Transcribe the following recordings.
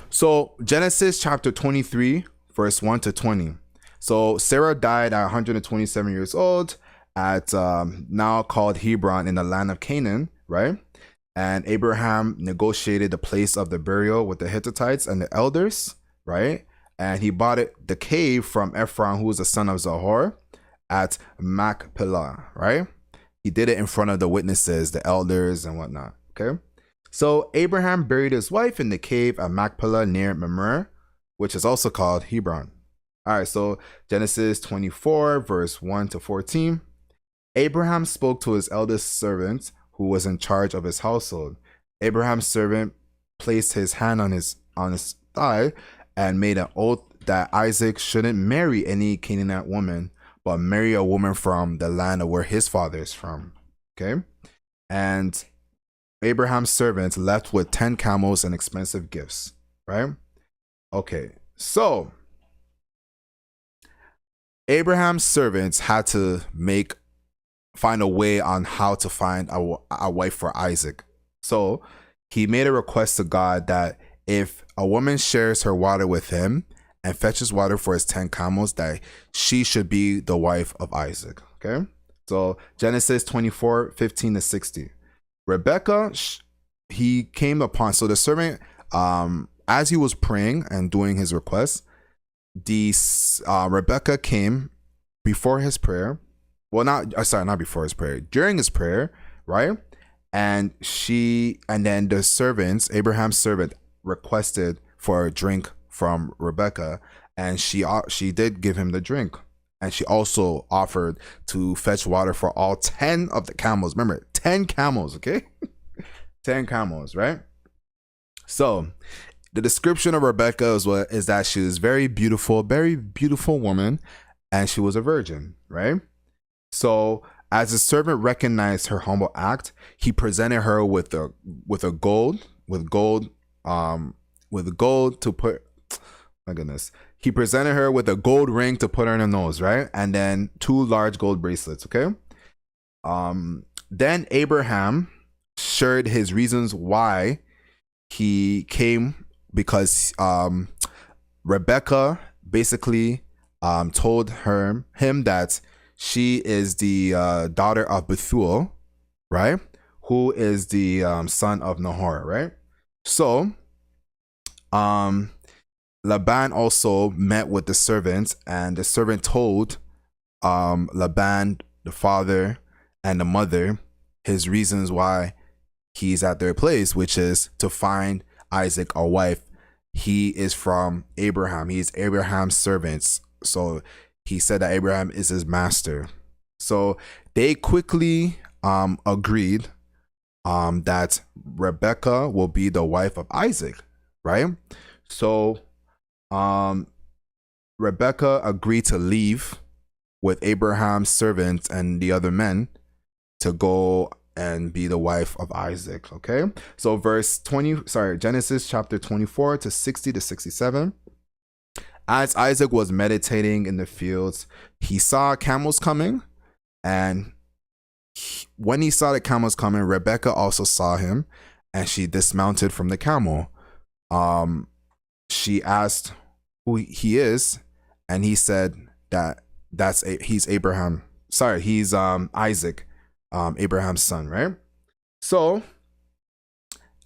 So Genesis chapter 23, verse 1 to 20. So Sarah died at 127 years old at now called Hebron in the land of Canaan, right? And Abraham negotiated the place of the burial with the Hittites and the elders, right? And he bought the cave from Ephron, who was the son of Zohar, at Machpelah, right? He did it in front of the witnesses, the elders and whatnot, okay? So Abraham buried his wife in the cave at Machpelah near Mamre, which is also called Hebron. All right, so Genesis 24, verse 1 to 14. Abraham spoke to his eldest servant, who was in charge of his household. Abraham's servant placed his hand on his thigh and made an oath that Isaac shouldn't marry any Canaanite woman, but marry a woman from the land of where his father is from. Okay? And Abraham's servant left with 10 camels and expensive gifts, right? Okay, so Abraham's servants had to find a way on how to find a wife for Isaac. So he made a request to God that if a woman shares her water with him and fetches water for his 10 camels, that she should be the wife of Isaac. Okay, so Genesis 24, 15 to 60. Rebecca, he came upon, so the servant, as he was praying and doing his request, Rebecca came before his prayer. Well, not before his prayer, during his prayer, right? And then the servants, Abraham's servant, requested for a drink from Rebecca, and she did give him the drink. And she also offered to fetch water for all 10 of the camels. Remember, 10 camels, okay? 10 camels, right? So the description of Rebecca is that she was very beautiful woman, and she was a virgin, right? So as the servant recognized her humble act, he presented her with gold to put. My goodness. He presented her with a gold ring to put her in her nose, right? And then 2 large gold bracelets, okay? Then Abraham shared his reasons why he came, because Rebecca basically told him that she is the daughter of Bethuel, right? Who is the son of Nahor, right? So Laban also met with the servant, and the servant told Laban, the father and the mother, his reasons why he's at their place, which is to find Isaac a wife. He is from Abraham. He's Abraham's servants. So he said that Abraham is his master. So they quickly agreed that Rebecca will be the wife of Isaac, right? So Rebecca agreed to leave with Abraham's servants and the other men to go and be the wife of Isaac. Okay, so Genesis chapter 24 to 60 to 67. As Isaac was meditating in the fields, he saw camels coming, and when he saw the camels coming, Rebecca also saw him, and she dismounted from the camel. She asked who he is, and he said that he's Abraham. Sorry, he's Isaac, Abraham's son, right? So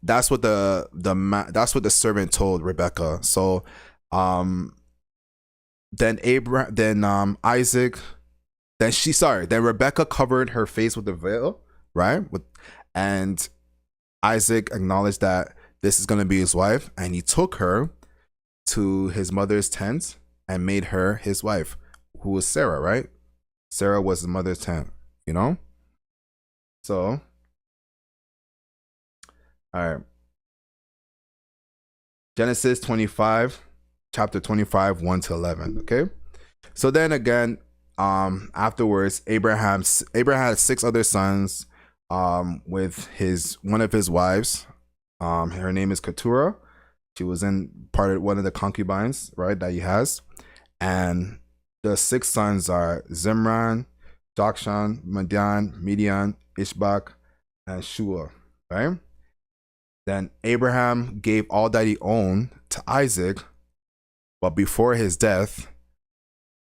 that's what the servant told Rebecca. So then Rebecca covered her face with a veil, right? And Isaac acknowledged that this is going to be his wife, and he took her to his mother's tent and made her his wife, who was Sarah, right? Sarah was his mother's tent, you know? So, all right. Genesis 25, chapter 25, 1 to 11, okay? So then again, afterwards, Abraham had 6 other sons with one of his wives. Her name is Keturah. She was one of the concubines, right, that he has. And the 6 sons are Zimran, Jokshan, Midian, Ishbak, and Shua, right? Then Abraham gave all that he owned to Isaac, but before his death,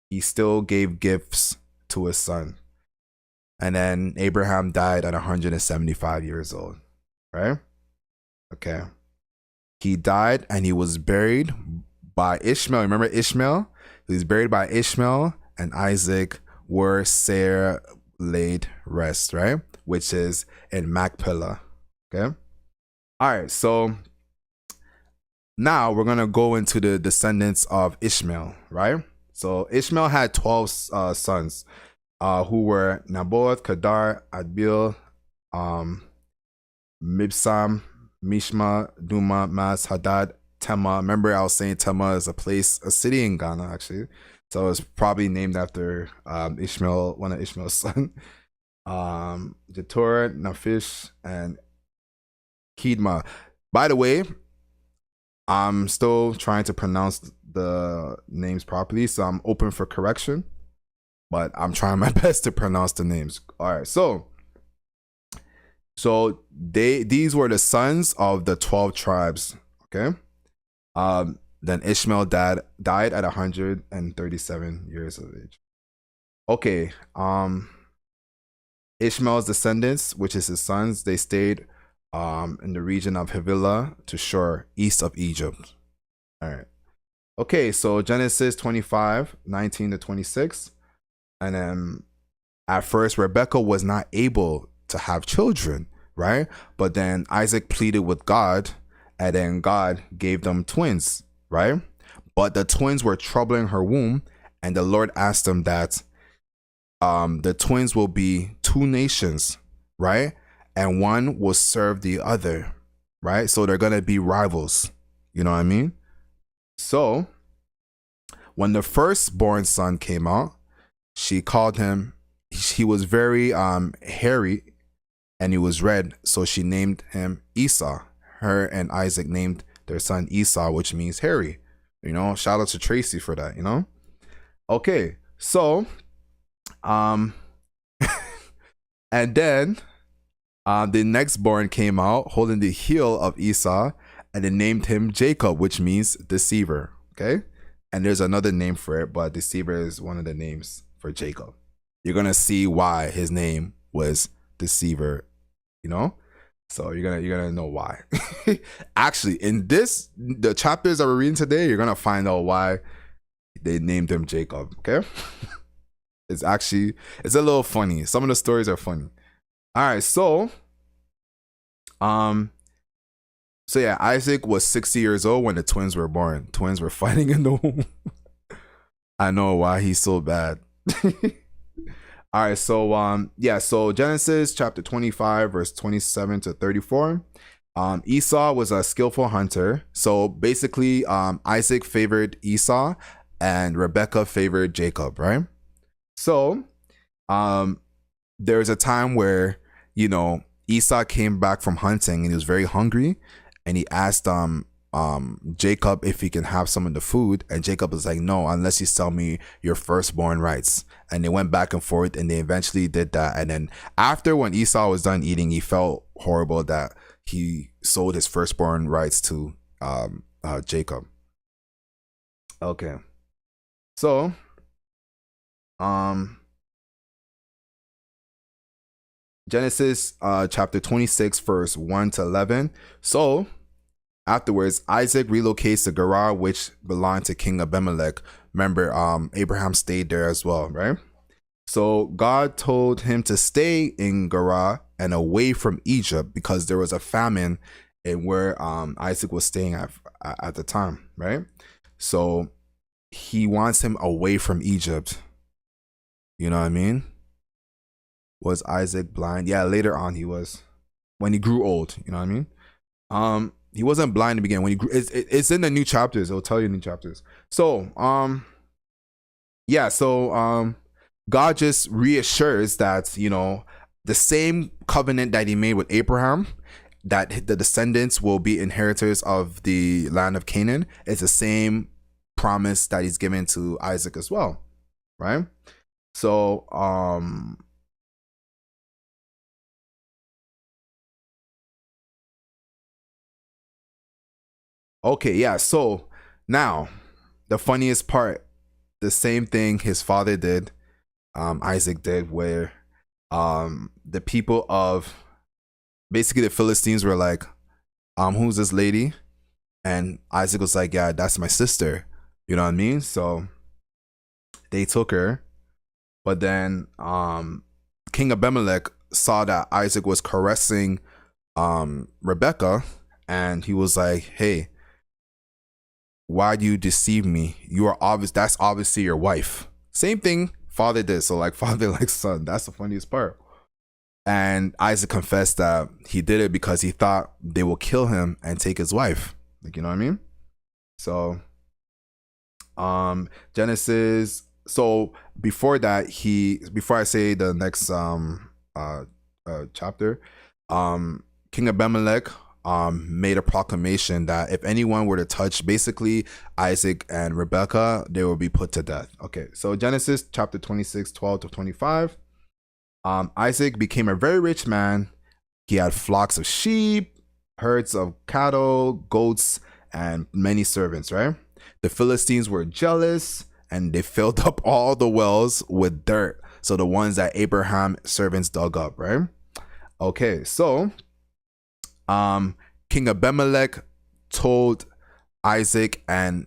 he still gave gifts to his son. And then Abraham died at 175 years old, right? Okay. He died and he was buried by Ishmael. Remember Ishmael? He was buried by Ishmael and Isaac, where Sarah laid rest, right? Which is in Machpelah. Okay. All right. So now we're going to go into the descendants of Ishmael, right? So Ishmael had 12 sons, who were Naboth, Kedar, Adbil, Mibsam, Mishma, Duma, Mas, Hadad, Tema. Remember, I was saying Tema is a city in Ghana, actually. So it's probably named after Ishmael, one of Ishmael's sons. Jetor, Naphish, and Kedma. By the way, I'm still trying to pronounce the names properly, so I'm open for correction, but I'm trying my best to pronounce the names. All right, so these were the sons of the 12 tribes. Okay. Then Ishmael died at 137 years of age. Okay. Ishmael's descendants, which is his sons, they stayed in the region of Havilah to Shur, east of Egypt. All right. Okay, so Genesis 25, 19 to 26. And then at first, Rebekah was not able to have children, right? But then Isaac pleaded with God, and then God gave them twins, right? But the twins were troubling her womb, and the Lord asked him that the twins will be two nations, right? And one will serve the other, right? So they're going to be rivals. You know what I mean? So when the firstborn son came out, she called him, he was very hairy and he was red. So she named him Esau. Her and Isaac named their son Esau, which means hairy. You know, shout out to Tracy for that, you know? Okay, so, and then the next born came out holding the heel of Esau, and they named him Jacob, which means deceiver. Okay. And there's another name for it, but deceiver is one of the names for Jacob. You're going to see why his name was deceiver, you know? So you're gonna know why. Actually, in the chapters that we're reading today, you're gonna find out why they named him Jacob. Okay. It's a little funny. Some of the stories are funny. All right, so yeah, Isaac was 60 years old when the twins were born. Twins were fighting in the womb. I know why he's so bad. All right, so so Genesis chapter 25, verse 27 to 34. Esau was a skillful hunter. So basically, Isaac favored Esau and Rebekah favored Jacob, right? So there was a time where, you know, Esau came back from hunting and he was very hungry, and he asked Jacob if he can have some of the food, and Jacob was like, no, unless you sell me your firstborn rights. And they went back and forth, and they eventually did that. And then after, when Esau was done eating, he felt horrible that he sold his firstborn rights to Jacob. Okay, so Genesis chapter 26, verse 1 to 11. So afterwards, Isaac relocates to Gerar, which belonged to King Abimelech. Remember, Abraham stayed there as well, right? So God told him to stay in Gerar and away from Egypt, because there was a famine in where Isaac was staying at the time, right? So he wants him away from Egypt. You know what I mean? Was Isaac blind? Yeah, later on he was. When he grew old, you know what I mean? He wasn't blind to begin. When he grew, it's in the new chapters. It'll tell you in the new chapters. So, God just reassures that, you know, the same covenant that he made with Abraham, that the descendants will be inheritors of the land of Canaan, is the same promise that he's given to Isaac as well, right? So, Okay, yeah. So now the funniest part, the same thing his father did, Isaac did, where the people of basically the Philistines were like, who's this lady? And Isaac was like, yeah, that's my sister. You know what I mean? So they took her, but then King Abimelech saw that Isaac was caressing Rebecca, and he was like, hey, why do you deceive me? You are obvious. That's obviously your wife. Same thing father did. So like father like son. That's the funniest part. And Isaac confessed that he did it because he thought they will kill him and take his wife. Like, you know what I mean? So Genesis. So before that, before I say the next chapter, King Abimelech made a proclamation that if anyone were to touch basically Isaac and Rebecca, they will be put to death. Okay, so Genesis chapter 26, 12 to 25. Isaac became a very rich man. He had flocks of sheep, herds of cattle, goats, and many servants, right? The Philistines were jealous and they filled up all the wells with dirt. So the ones that Abraham's servants dug up, right? Okay, so King Abimelech told Isaac and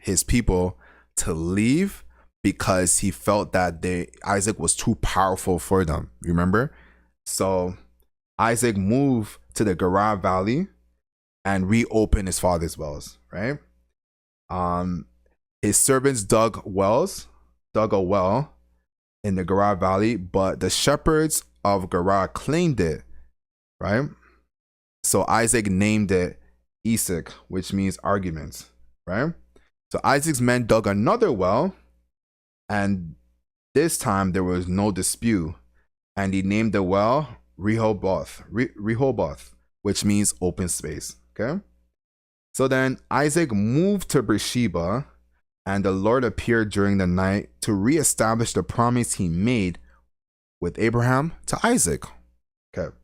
his people to leave because he felt that Isaac was too powerful for them. Remember? So Isaac moved to the Gerar Valley and reopened his father's wells, right? His servants dug a well in the Gerar Valley, but the shepherds of Gerar claimed it, right? So Isaac named it Esek, which means arguments, right? So Isaac's men dug another well, and this time there was no dispute, and he named the well Rehoboth, which means open space, okay? So then Isaac moved to Beersheba, and the Lord appeared during the night to reestablish the promise he made with Abraham to Isaac. Okay.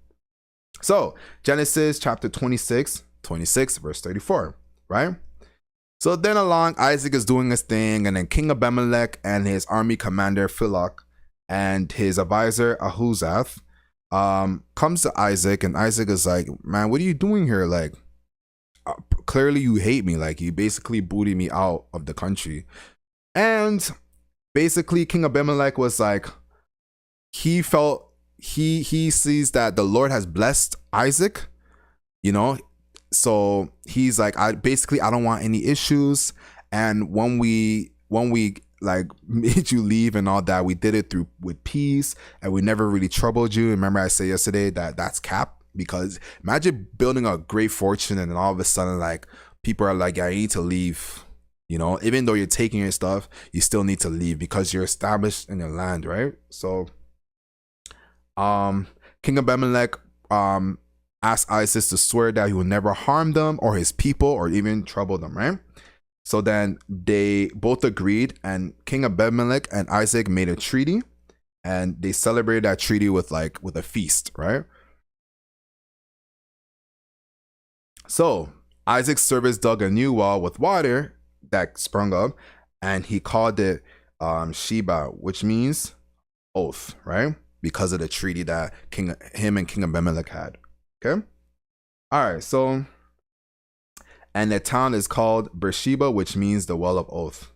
So Genesis chapter 26, verse 34, right? So then along, Isaac is doing his thing, and then King Abimelech and his army commander Philok and his advisor Ahuzath comes to Isaac, and Isaac is like, man, what are you doing here? Like, clearly you hate me. Like, you basically booted me out of the country. And basically King Abimelech was like, he felt he sees that the Lord has blessed Isaac, you know, so he's like, I don't want any issues. And when we like made you leave and all that, we did it with peace, and we never really troubled you. Remember I said yesterday that that's cap, because imagine building a great fortune and then all of a sudden like people are like, yeah, you need to leave, you know, even though you're taking your stuff, you still need to leave because you're established in your land, right? So King Abimelech asked Isaac to swear that he would never harm them or his people or even trouble them, right? So then they both agreed, and King Abimelech and Isaac made a treaty, and they celebrated that treaty with a feast, right? So Isaac's servants dug a new well with water that sprung up, and he called it Sheba, which means oath, right? Because of the treaty that him and King Abimelech had. Okay. All right. So, and the town is called Beersheba, which means the well of oath.